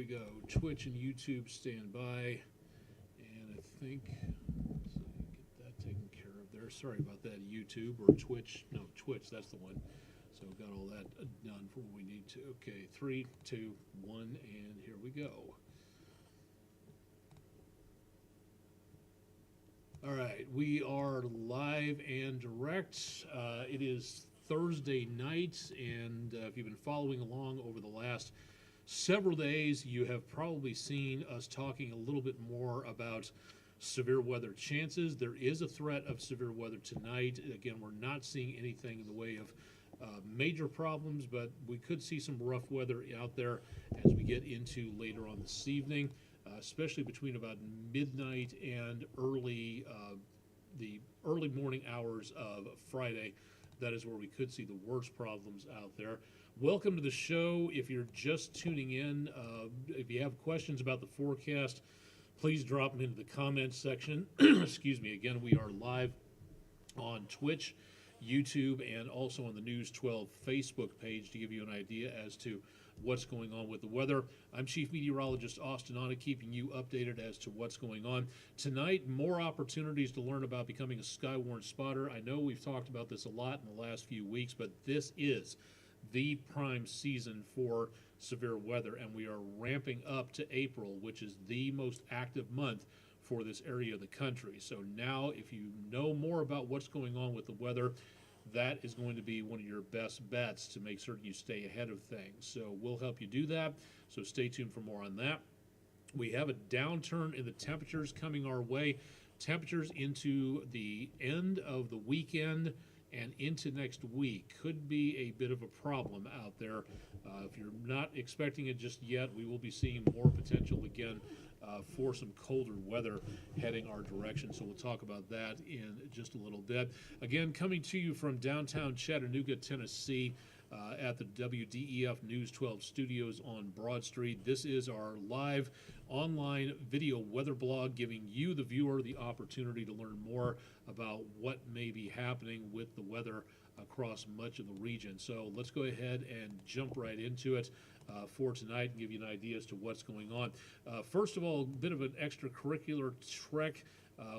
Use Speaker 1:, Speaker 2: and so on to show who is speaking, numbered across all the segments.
Speaker 1: go. Twitch and YouTube stand by. And I think, let's see, get that taken care of there. Sorry about that, YouTube or Twitch. No, Twitch, that's the one. So got all that done for what we need to. Okay, 3, 2, 1, and here we go. All right, we are live and direct. It is Thursday night, and if you've been following along over the last several days, you have probably seen us talking a little bit more about severe weather chances. There is a threat of severe weather tonight. Again, we're not seeing anything in the way of major problems, but we could see some rough weather out there as we get into later on this evening, especially between about midnight and the early morning hours of Friday. That is where we could see the worst problems out there. Welcome to the show. If you're just tuning in, if you have questions about the forecast, please drop them into the comments section. Excuse me. Again, we are live on Twitch, YouTube, and also on the News 12 Facebook page to give you an idea as to what's going on with the weather. I'm Chief Meteorologist Austin Anna, keeping you updated as to what's going on. Tonight, more opportunities to learn about becoming a Skywarn spotter. I know we've talked about this a lot in the last few weeks, but this is the prime season for severe weather, and we are ramping up to April, which is the most active month for this area of the country. So now, if you know more about what's going on with the weather, that is going to be one of your best bets to make certain you stay ahead of things. So we'll help you do that. So stay tuned for more on that. We have a downturn in the temperatures coming our way. Temperatures into the end of the weekend and into next week could be a bit of a problem out there. If you're not expecting it just yet, we will be seeing more potential again for some colder weather heading our direction. So we'll talk about that in just a little bit. Again, coming to you from downtown Chattanooga, Tennessee, at the WDEF News 12 studios on Broad Street. This is our live online video weather blog, giving you, the viewer, the opportunity to learn more about what may be happening with the weather across much of the region. So let's go ahead and jump right into it for tonight and give you an idea as to what's going on. First of all, a bit of an extracurricular trek.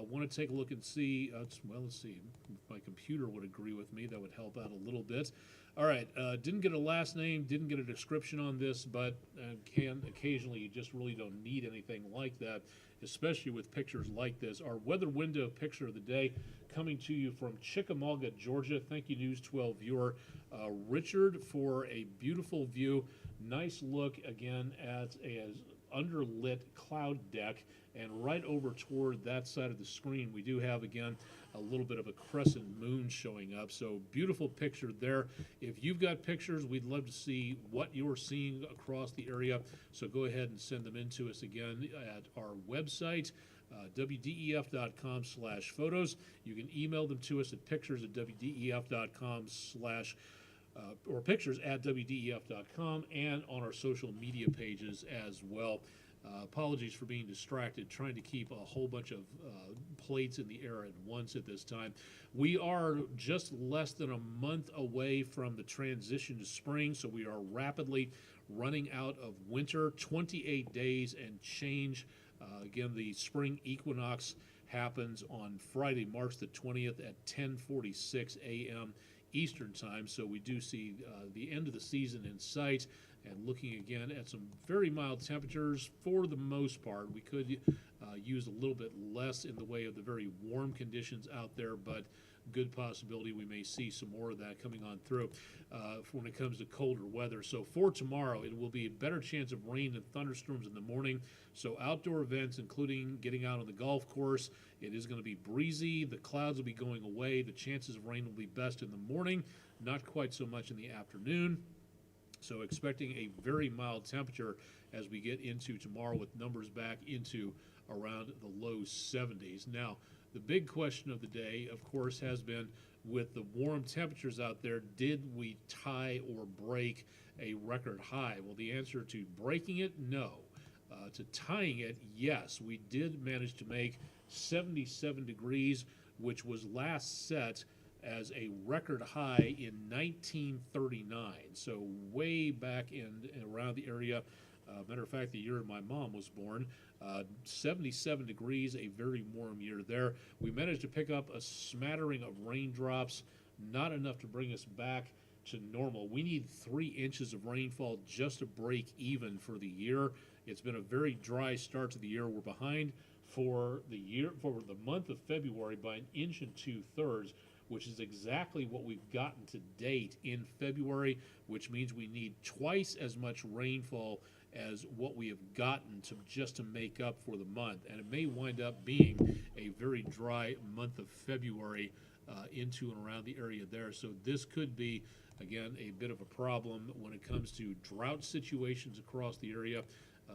Speaker 1: Want to take a look and see, well, let's see, if my computer would agree with me, that would help out a little bit. All right, didn't get a last name, didn't get a description on this, but can occasionally, you just really don't need anything like that, especially with pictures like this. Our weather window picture of the day coming to you from Chickamauga, Georgia. Thank you, News 12 viewer Richard, for a beautiful view. Nice look again at a underlit cloud deck, and right over toward that side of the screen we do have again a little bit of a crescent moon showing up. So beautiful picture there. If you've got pictures, we'd love to see what you're seeing across the area, so go ahead and send them in to us again at our website, wdef.com/photos. You can email them to us at pictures@wdef.com/ or pictures at wdef.com, and on our social media pages as well. Apologies for being distracted, trying to keep a whole bunch of plates in the air at once at this time. We are just less than a month away from the transition to spring, so we are rapidly running out of winter. 28 days and change. Again, the spring equinox happens on Friday, March the 20th at 10:46 a.m. Eastern time, so we do see the end of the season in sight, and looking again at some very mild temperatures for the most part. We could use a little bit less in the way of the very warm conditions out there, but good possibility we may see some more of that coming on through when it comes to colder weather. So for tomorrow, it will be a better chance of rain and thunderstorms in the morning. So outdoor events, including getting out on the golf course, it is going to be breezy. The clouds will be going away. The chances of rain will be best in the morning, not quite so much in the afternoon. So expecting a very mild temperature as we get into tomorrow, with numbers back into around the low 70s. Now, the big question of the day, of course, has been, with the warm temperatures out there, did we tie or break a record high? Well, the answer to breaking it, no. To tying it, yes. We did manage to make 77 degrees, which was last set as a record high in 1939. So way back in around the area Matter of fact, the year my mom was born, 77 degrees, a very warm year there. We managed to pick up a smattering of raindrops, not enough to bring us back to normal. We need 3 inches of rainfall just to break even for the year. It's been a very dry start to the year. We're behind for the month of February by 1 2/3 inches, which is exactly what we've gotten to date in February, which means we need twice as much rainfall as what we have gotten to make up for the month. And it may wind up being a very dry month of February into and around the area there. So this could be, again, a bit of a problem when it comes to drought situations across the area.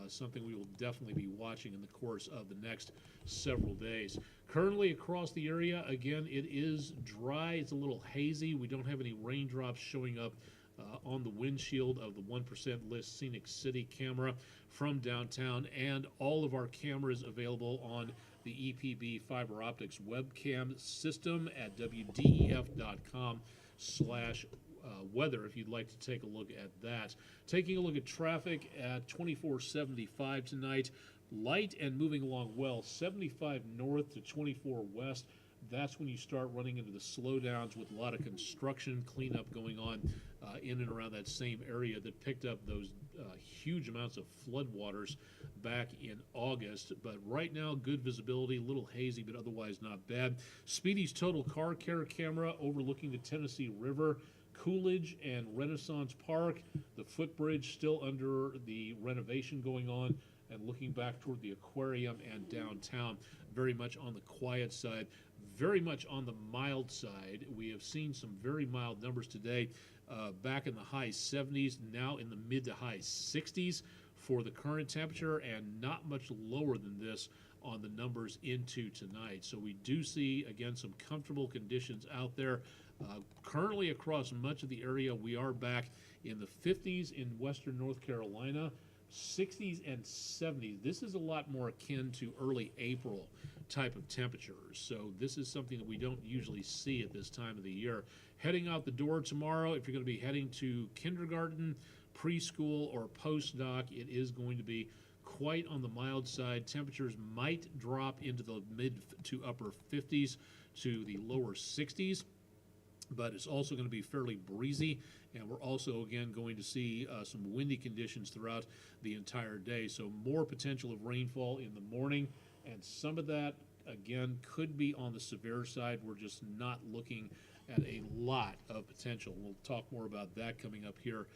Speaker 1: Something we will definitely be watching in the course of the next several days. Currently across the area, again, it is dry. It's a little hazy. We don't have any raindrops showing up on the windshield of the 1% List Scenic City camera from downtown, and all of our cameras available on the EPB fiber optics webcam system at wdef.com/weather if you'd like to take a look at that. Taking a look at traffic at 2475 tonight, light and moving along well, 75 north to 24 west. That's when you start running into the slowdowns with a lot of construction cleanup going on in and around that same area that picked up those huge amounts of floodwaters back in August. But right now, good visibility, a little hazy, but otherwise not bad. Speedy's total car care camera overlooking the Tennessee River, Coolidge and Renaissance Park, the footbridge still under the renovation going on, and looking back toward the aquarium and downtown, very much on the quiet side, very much on the mild side. We have seen some very mild numbers today, back in the high 70s, now in the mid to high 60s for the current temperature, and not much lower than this on the numbers into tonight. So we do see, again, some comfortable conditions out there. Currently across much of the area, we are back in the 50s in western North Carolina, 60s and 70s. This is a lot more akin to early April type of temperatures. So this is something that we don't usually see at this time of the year. Heading out the door tomorrow, if you're going to be heading to kindergarten, preschool, or postdoc, it is going to be quite on the mild side. Temperatures might drop into the mid to upper 50s to the lower 60s. But it's also going to be fairly breezy, and we're also, again, going to see some windy conditions throughout the entire day. So more potential of rainfall in the morning, and some of that, again, could be on the severe side. We're just not looking at a lot of potential. We'll talk more about that coming up here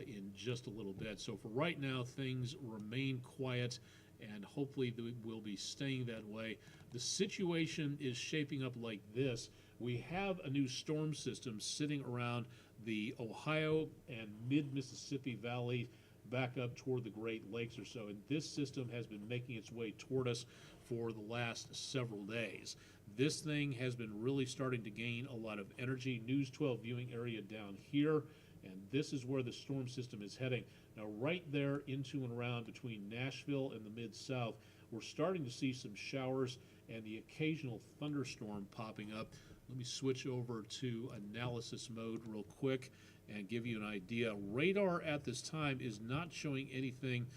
Speaker 1: in just a little bit. So for right now, things remain quiet, and hopefully we'll be staying that way. The situation is shaping up like this. We have a new storm system sitting around the Ohio and mid-Mississippi Valley back up toward the Great Lakes or so, and this system has been making its way toward us for the last several days. This thing has been really starting to gain a lot of energy. News 12 viewing area down here, and this is where the storm system is heading. Now, right there into and around between Nashville and the Mid-South, we're starting to see some showers and the occasional thunderstorm popping up. Let me switch over to analysis mode real quick and give you an idea. Radar at this time is not showing anything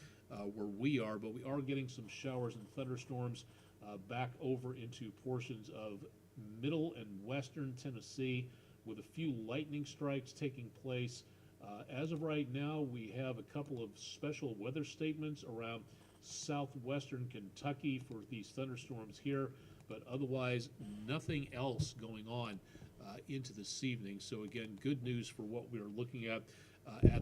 Speaker 1: where we are, but we are getting some showers and thunderstorms back over into portions of middle and western Tennessee, with a few lightning strikes taking place. As of right now, we have a couple of special weather statements around southwestern Kentucky for these thunderstorms here, but otherwise nothing else going on into this evening. So again, good news for what we are looking at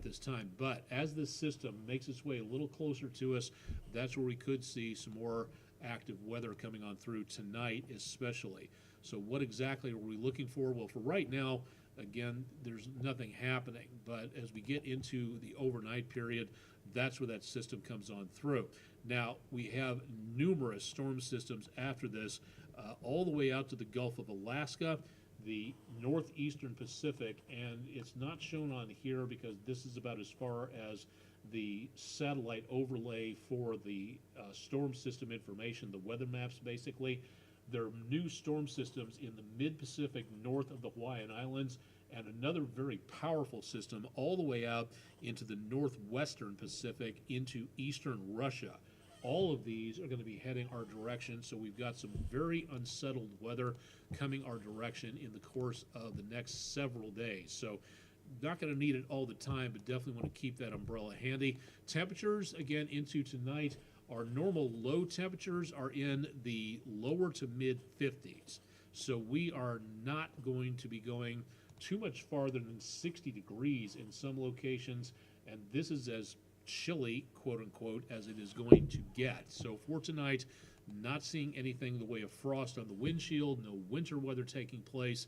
Speaker 1: this time. But as this system makes its way a little closer to us, that's where we could see some more active weather coming on through tonight especially. So what exactly are we looking for? Well, for right now, again, there's nothing happening, but as we get into the overnight period, that's where that system comes on through. Now, we have numerous storm systems after this, all the way out to the Gulf of Alaska, the northeastern Pacific, and it's not shown on here because this is about as far as the satellite overlay for the storm system information, the weather maps basically. There are new storm systems in the mid-Pacific north of the Hawaiian Islands and another very powerful system all the way out into the northwestern Pacific into eastern Russia. All of these are going to be heading our direction, so we've got some very unsettled weather coming our direction in the course of the next several days. So not going to need it all the time, but definitely want to keep that umbrella handy. Temperatures, again, into tonight, our normal low temperatures are in the lower to mid 50s. So we are not going to be going too much farther than 60 degrees in some locations, and this is as chilly, quote unquote, as it is going to get. So for tonight, not seeing anything in the way of frost on the windshield, no winter weather taking place,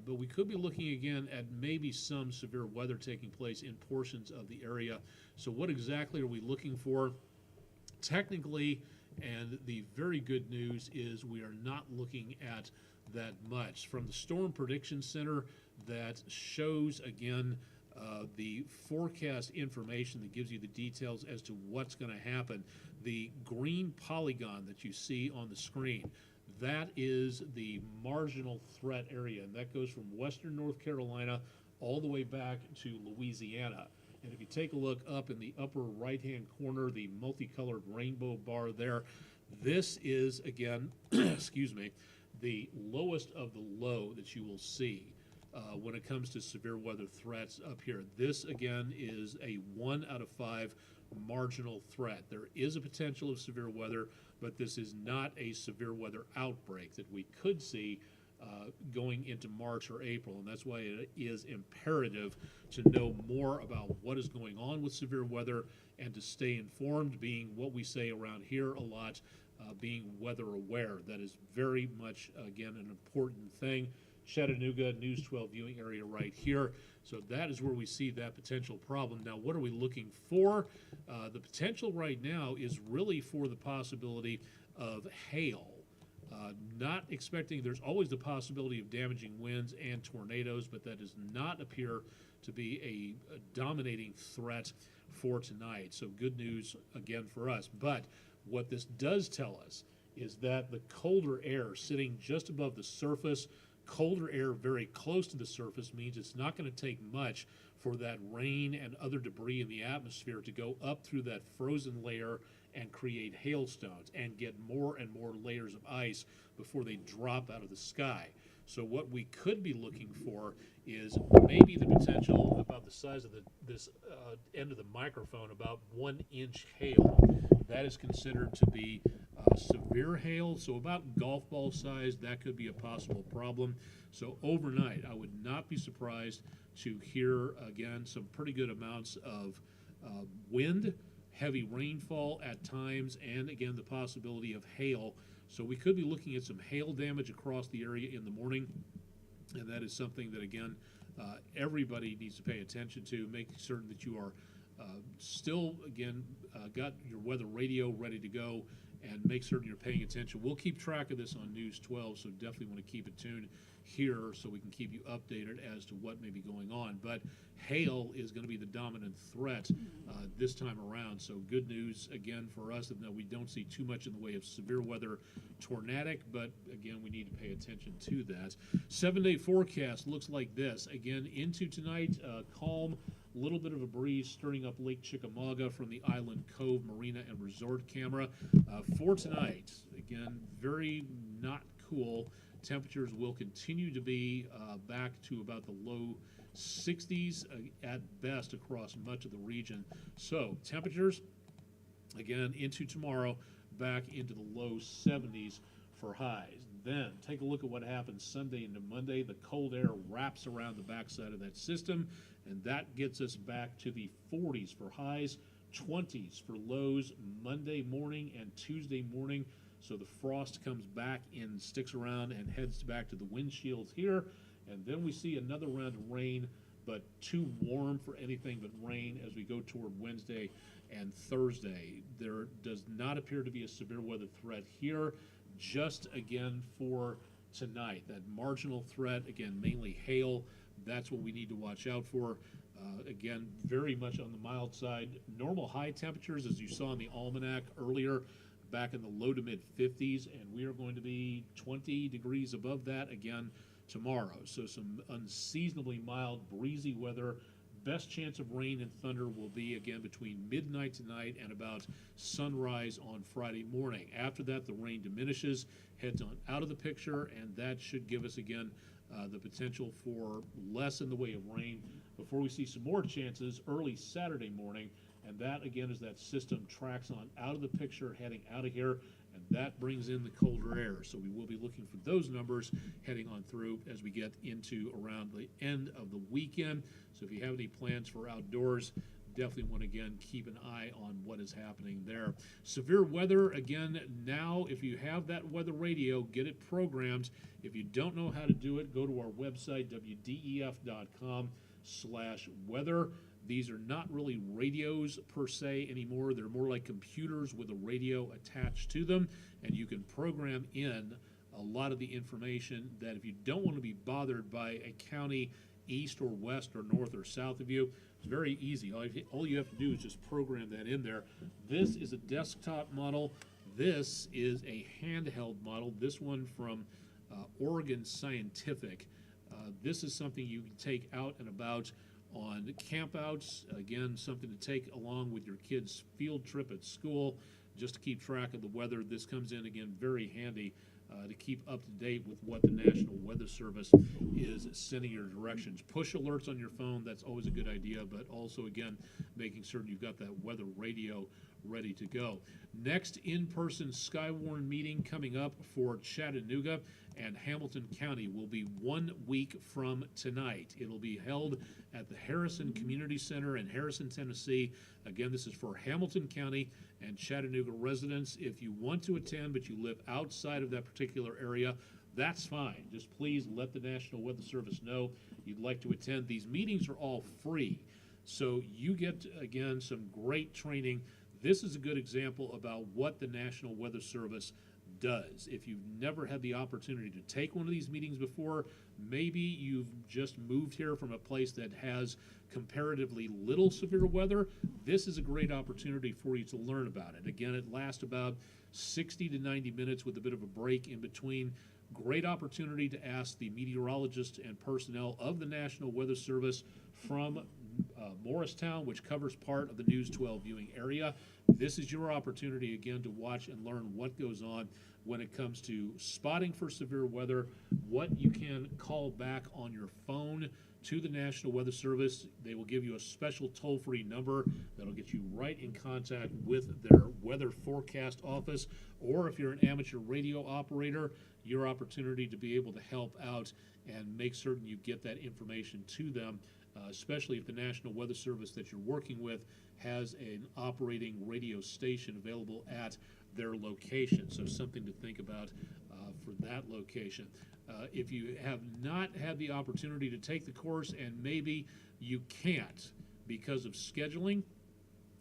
Speaker 1: but we could be looking again at maybe some severe weather taking place in portions of the area. So what exactly are we looking for? Technically, and the very good news is we are not looking at that much. From the Storm Prediction Center that shows, again, the forecast information that gives you the details as to what's going to happen. The green polygon that you see on the screen, that is the marginal threat area, and that goes from western North Carolina all the way back to Louisiana. And if you take a look up in the upper right-hand corner, the multicolored rainbow bar there, this is, again, excuse me, the lowest of the low that you will see when it comes to severe weather threats up here. This, again, is a 1 out of 5 marginal threat. There is a potential of severe weather, but this is not a severe weather outbreak that we could see going into March or April, and that's why it is imperative to know more about what is going on with severe weather and to stay informed, being what we say around here a lot, being weather aware. That is very much, again, an important thing. Chattanooga, News 12 viewing area right here. So that is where we see that potential problem. Now, what are we looking for? The potential right now is really for the possibility of hail. Not expecting, there's always the possibility of damaging winds and tornadoes, but that does not appear to be a dominating threat for tonight. So good news again for us. But what this does tell us is that the colder air sitting just above the surface, colder air very close to the surface, means it's not going to take much for that rain and other debris in the atmosphere to go up through that frozen layer and create hailstones and get more and more layers of ice before they drop out of the sky. So what we could be looking for is maybe the potential about the size of this end of the microphone, about 1 inch hail. That is considered to be severe hail, so about golf ball size. That could be a possible problem. So overnight, I would not be surprised to hear, again, some pretty good amounts of wind, heavy rainfall at times, and again, the possibility of hail. So we could be looking at some hail damage across the area in the morning, and that is something that, again, everybody needs to pay attention to, making certain that you are still, again, got your weather radio ready to go, and make certain you're paying attention. We'll keep track of this on News 12, so definitely want to keep it tuned here so we can keep you updated as to what may be going on. But hail is going to be the dominant threat this time around, so good news again for us that we don't see too much in the way of severe weather tornadic, but again, we need to pay attention to that. 7-day forecast looks like this. Again, into tonight, calm, little bit of a breeze stirring up Lake Chickamauga from the Island Cove Marina and Resort camera. For tonight, again, very not cool. Temperatures will continue to be back to about the low 60s at best across much of the region. So temperatures, again, into tomorrow, back into the low 70s for highs. Then take a look at what happens Sunday into Monday. The cold air wraps around the backside of that system, and that gets us back to the 40s for highs, 20s for lows Monday morning and Tuesday morning. So the frost comes back and sticks around and heads back to the windshields here. And then we see another round of rain, but too warm for anything but rain as we go toward Wednesday and Thursday. There does not appear to be a severe weather threat here. Just again for tonight, that marginal threat, again, mainly hail. That's what we need to watch out for. Again, very much on the mild side. Normal high temperatures, as you saw in the almanac earlier, back in the low to mid 50s, and we are going to be 20 degrees above that again tomorrow. So some unseasonably mild, breezy weather. Best chance of rain and thunder will be again between midnight tonight and about sunrise on Friday morning. After that, the rain diminishes, heads on out of the picture, and that should give us again the potential for less in the way of rain before we see some more chances early Saturday morning. And that again is that system tracks on out of the picture, heading out of here, and that brings in the colder air. So we will be looking for those numbers heading on through as we get into around the end of the weekend. So if you have any plans for outdoors, definitely want to again keep an eye on what is happening there. Severe weather, again, now if you have that weather radio, get it programmed. If you don't know how to do it, go to our website, wdef.com/weather. These are not really radios per se anymore. They're more like computers with a radio attached to them, and you can program in a lot of the information that if you don't want to be bothered by a county east or west or north or south of you, it's very easy. All you have to do is just program that in there. This is a desktop model. This is a handheld model. This one from Oregon Scientific. This is something you can take out and about on campouts. Again, something to take along with your kids' field trip at school just to keep track of the weather. This comes in, again, very handy to keep up to date with what the National Weather Service is sending your directions. Push alerts on your phone, that's always a good idea, but also, again, making certain you've got that weather radio ready to go. Next in-person Skywarn meeting coming up for Chattanooga and Hamilton County will be 1 week from tonight. It'll be held at the Harrison Community Center in Harrison, Tennessee. Again, this is for Hamilton County and Chattanooga residents. If you want to attend but you live outside of that particular area, that's fine. Just please let the National Weather Service know you'd like to attend. These meetings are all free, so you get, again, some great training. This is a good example about what the National Weather Service does. If you've never had the opportunity to take one of these meetings before, maybe you've just moved here from a place that has comparatively little severe weather, this is a great opportunity for you to learn about it. Again, it lasts about 60 to 90 minutes with a bit of a break in between. Great opportunity to ask the meteorologists and personnel of the National Weather Service from Morristown, which covers part of the News 12 viewing area. This is your opportunity, again, to watch and learn what goes on when it comes to spotting for severe weather, what you can call back on your phone to the National Weather Service. They will give you a special toll-free number that'll get you right in contact with their weather forecast office, or if you're an amateur radio operator, your opportunity to be able to help out and make certain you get that information to them, especially if the National Weather Service that you're working with has an operating radio station available at their location. So something to think about for that location. If you have not had the opportunity to take the course and maybe you can't because of scheduling,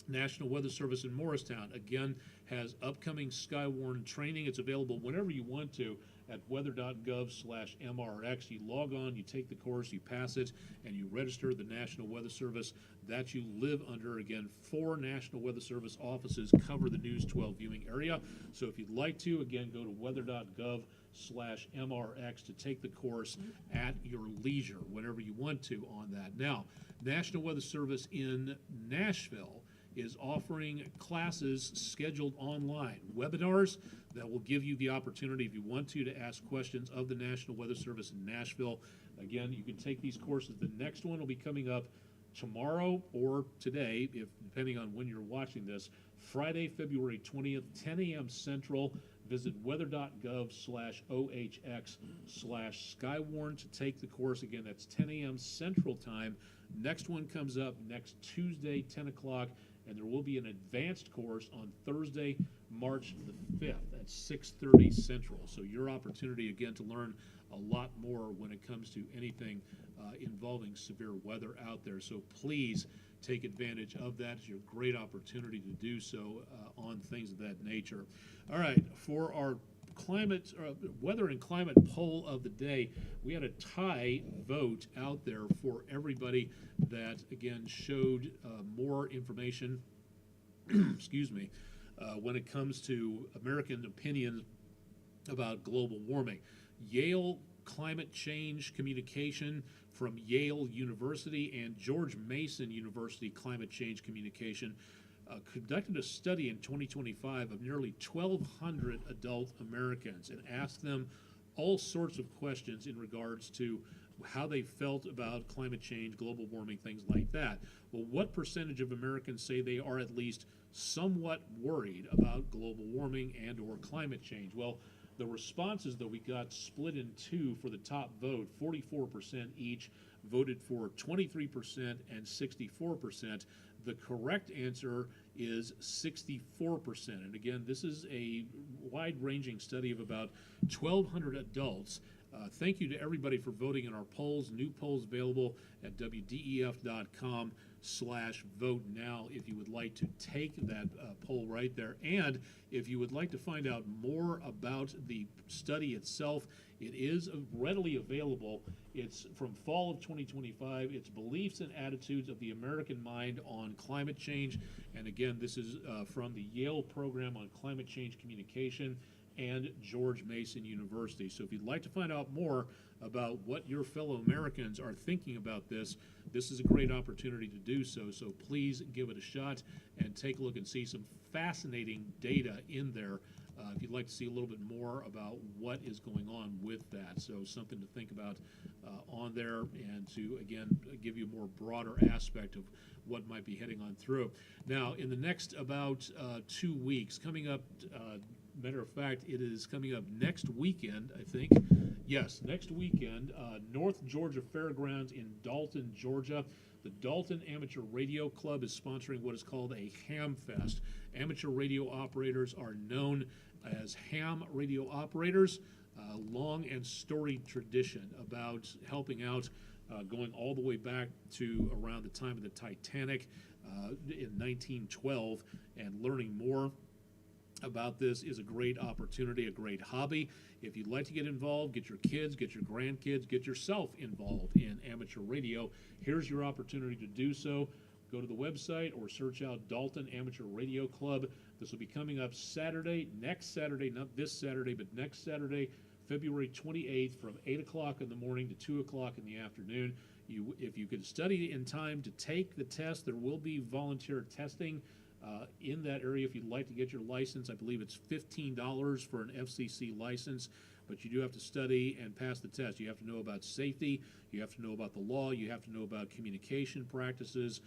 Speaker 1: National Weather Service in Morristown, again, has upcoming Skywarn training. It's available whenever you want to at weather.gov/MRX. You log on, you take the course, you pass it, and you register the National Weather Service that you live under. Again, 4 National Weather Service offices cover the News 12 viewing area. So if you'd like to, again, go to weather.gov/MRX to take the course at your leisure whenever you want to on that. Now, National Weather Service in Nashville is offering classes scheduled online, webinars that will give you the opportunity, if you want to ask questions of the National Weather Service in Nashville. Again, you can take these courses. The next one will be coming up tomorrow or today, depending on when you're watching this, Friday, February 20th, 10 a.m. Central. Visit weather.gov/OHX/Skywarn to take the course. Again, that's 10 a.m. Central Time. Next one comes up next Tuesday, 10 o'clock, and there will be an advanced course on Thursday, March the 5th at 6:30 Central. So your opportunity, again, to learn a lot more when it comes to anything involving severe weather out there. So please take advantage of that. It's your great opportunity to do so on things of that nature. All right, for our climate, weather and climate poll of the day, we had a tie vote out there for everybody that, again, showed more information, excuse me, when it comes to American opinion about global warming. Yale climate change communication from Yale University and George Mason University climate change communication conducted a study in 2025 of nearly 1,200 adult Americans and asked them all sorts of questions in regards to how they felt about climate change, global warming, things like that. Well, what percentage of Americans say they are at least somewhat worried about global warming and or climate change? Well, the responses that we got split in two for the top vote. 44% each voted for 23% and 64%. The correct answer is 64%. And again, this is a wide-ranging study of about 1,200 adults. Thank you to everybody for voting in our polls. New polls available at wdef.com/vote now if you would like to take that poll right there. And if you would like to find out more about the study itself, it is readily available. It's from fall of 2025. It's Beliefs and Attitudes of the American Mind on Climate Change. And again, this is from the Yale Program on Climate Change Communication and George Mason University. So if you'd like to find out more about what your fellow Americans are thinking about this is a great opportunity to do so. So please give it a shot and take a look and see some fascinating data in there if you'd like to see a little bit more about what is going on with that. So something to think about on there, and to, again, give you a more broader aspect of what might be heading on through. Now, in the next about 2 weeks, coming up, matter of fact, it is coming up next weekend, I think. Yes, next weekend, North Georgia Fairgrounds in Dalton, Georgia. The Dalton Amateur Radio Club is sponsoring what is called a Ham Fest. Amateur radio operators are known as ham radio operators. Long and storied tradition about helping out, going all the way back to around the time of the Titanic in 1912, and learning more about this is a great opportunity, a great hobby. If you'd like to get involved, get your kids, get your grandkids, get yourself involved in amateur radio, here's your opportunity to do so. Go to the website or search out Dalton Amateur Radio Club. This will be coming up Saturday, next Saturday, not this Saturday, but next Saturday, February 28th from 8 o'clock in the morning to 2 o'clock in the afternoon. If you could study in time to take the test, there will be volunteer testing in that area. If you'd like to get your license, I believe it's $15 for an FCC license, but you do have to study and pass the test. You have to know about safety, you have to know about the law, you have to know about communication practices,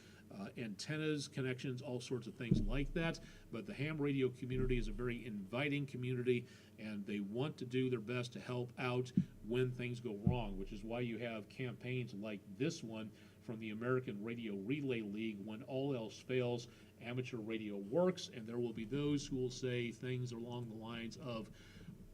Speaker 1: antennas, connections, all sorts of things like that. But the ham radio community is a very inviting community, and they want to do their best to help out when things go wrong, which is why you have campaigns like this one from the American Radio Relay League. When all else fails, amateur radio works, and there will be those who will say things along the lines of,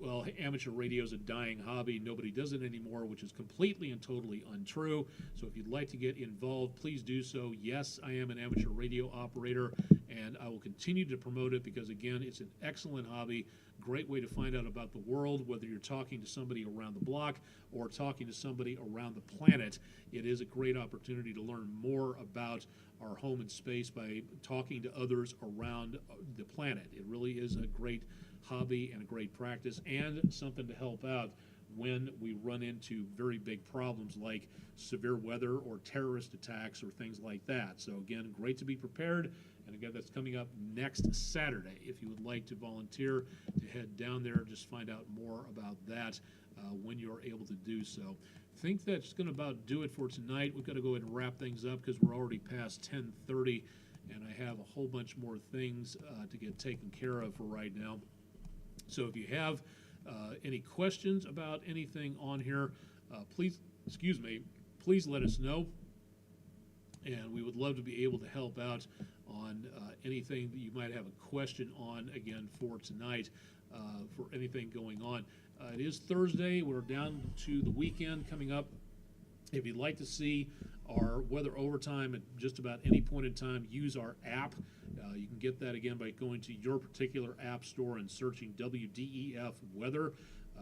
Speaker 1: well, amateur radio is a dying hobby, nobody does it anymore, which is completely and totally untrue. So if you'd like to get involved, please do so. Yes, I am an amateur radio operator, and I will continue to promote it because, again, it's an excellent hobby, great way to find out about the world, whether you're talking to somebody around the block or talking to somebody around the planet. It is a great opportunity to learn more about our home and space by talking to others around the planet. It really is a great hobby and a great practice, and something to help out when we run into very big problems like severe weather or terrorist attacks or things like that. So again, great to be prepared. And again, that's coming up next Saturday. If you would like to volunteer to head down there, just find out more about that when you're able to do so. I think that's going to about do it for tonight. We've got to go ahead and wrap things up because we're already past 10:30, and I have a whole bunch more things to get taken care of for right now. So if you have any questions about anything on here, please let us know. And we would love to be able to help out on anything that you might have a question on, again, for tonight, for anything going on. It is Thursday. We're down to the weekend coming up. If you'd like to see our weather overtime at just about any point in time, use our app. You can get that, again, by going to your particular app store and searching WDEF Weather.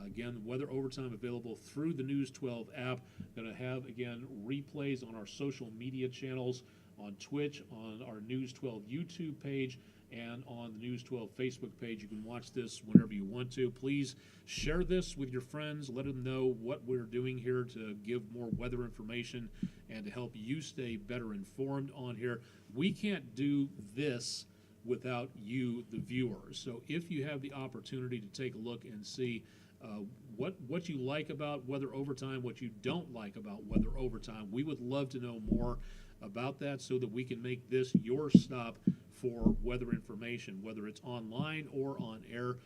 Speaker 1: Again, weather overtime available through the News 12 app. Going to have, again, replays on our social media channels on Twitch, on our News 12 YouTube page, and on the News 12 Facebook page. You can watch this whenever you want to. Please share this with your friends. Let them know what we're doing here to give more weather information and to help you stay better informed on here. We can't do this without you, the viewers. So if you have the opportunity to take a look and see what you like about Weather Overtime, what you don't like about Weather Overtime, we would love to know more about that so that we can make this your stop for weather information, whether it's online or on air.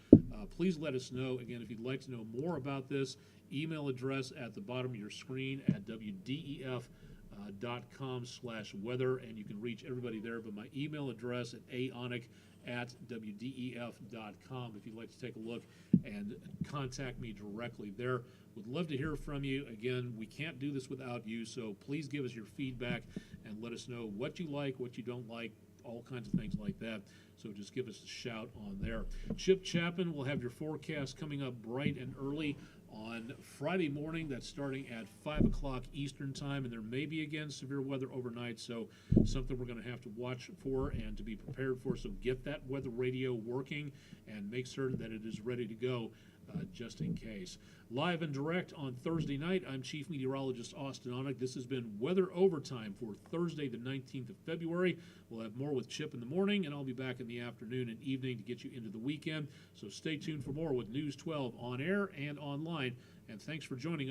Speaker 1: Please let us know. Again, if you'd like to know more about this, email address at the bottom of your screen at wdef.com/weather, and you can reach everybody there. But my email address at aonic@wdef.com if you'd like to take a look and contact me directly there. Would love to hear from you. Again, we can't do this without you, so please give us your feedback and let us know what you like, what you don't like, all kinds of things like that. So just give us a shout on there. Chip Chapman will have your forecast coming up bright and early on Friday morning. That's starting at 5 o'clock Eastern time, and there may be again severe weather overnight, so something we're going to have to watch for and to be prepared for. So get that weather radio working and make certain that it is ready to go just in case. Live and direct on Thursday night, I'm Chief Meteorologist Austin Onick. This has been Weather Overtime for Thursday, the 19th of February. We'll have more with Chip in the morning, and I'll be back in the afternoon and evening to get you into the weekend. So stay tuned for more with News 12 on air and online. And thanks for joining us.